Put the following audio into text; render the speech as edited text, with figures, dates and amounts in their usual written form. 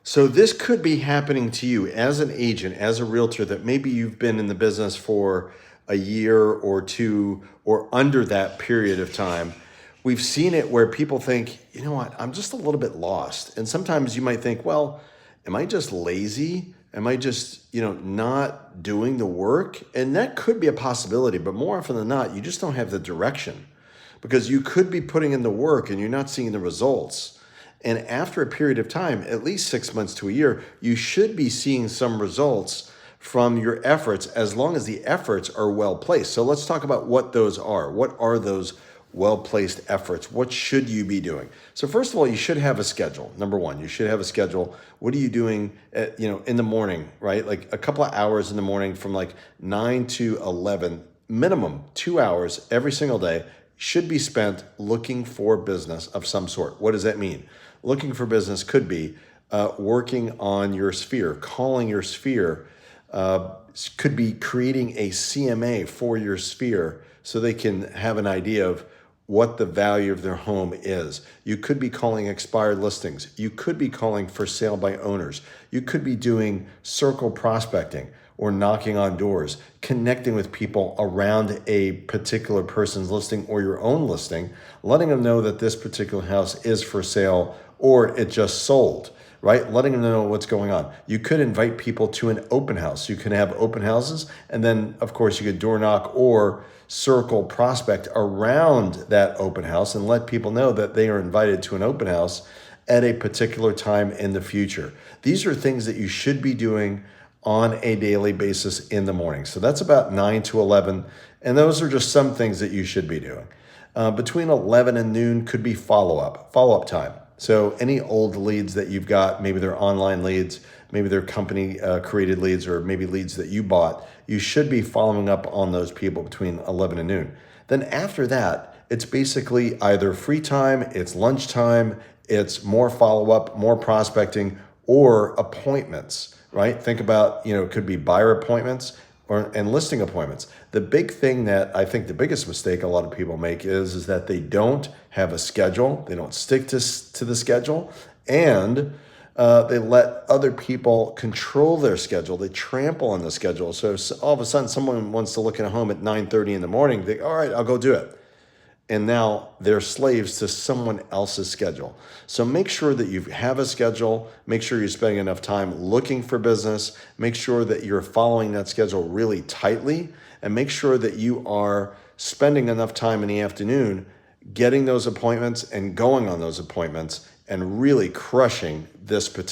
So this could be happening to you as an agent, as a realtor, that maybe you've been in the business for a year or two or under that period of time. We've seen it where people think, you know what, I'm just a little bit lost. And sometimes you might think, well, am I just lazy? Am I just, not doing the work? And that could be a possibility, but more often than not, you just don't have the direction because you could be putting in the work and you're not seeing the results. And after a period of time, at least 6 months to a year, you should be seeing some results from your efforts as long as the efforts are well placed. So let's talk about what those are. What are those well placed efforts? What should you be doing? So first of all, you should have a schedule. Number one, you should have a schedule. What are you doing in the morning, right? Like a couple of hours in the morning from like 9 to 11, minimum 2 hours every single day should be spent looking for business of some sort. What does that mean? Looking for business could be working on your sphere, calling your sphere, could be creating a CMA for your sphere so they can have an idea of what the value of their home is. You could be calling expired listings. You could be calling for sale by owners. You could be doing circle prospecting or knocking on doors, connecting with people around a particular person's listing or your own listing, letting them know that this particular house is for sale or it just sold, right? Letting them know what's going on. You could invite people to an open house. You can have open houses, and then of course you could door knock or circle prospect around that open house and let people know that they are invited to an open house at a particular time in the future. These are things that you should be doing on a daily basis in the morning. So that's about 9 to 11. And those are just some things that you should be doing. Between 11 and noon could be follow-up time. So any old leads that you've got, maybe they're online leads, maybe they're company created leads, or maybe leads that you bought, you should be following up on those people between 11 and noon. Then after that, it's basically either free time, it's lunchtime, it's more follow-up, more prospecting, or appointments, right? Think about, it could be buyer appointments and listing appointments. The big thing that I think the biggest mistake a lot of people make is that they don't have a schedule. They don't stick to the schedule, and they let other people control their schedule. They trample on the schedule. So all of a sudden, someone wants to look at a home at 9:30 in the morning. They, all right, I'll go do it. And now they're slaves to someone else's schedule. So make sure that you have a schedule. Make sure you're spending enough time looking for business. Make sure that you're following that schedule really tightly. And make sure that you are spending enough time in the afternoon getting those appointments and going on those appointments and really crushing this particular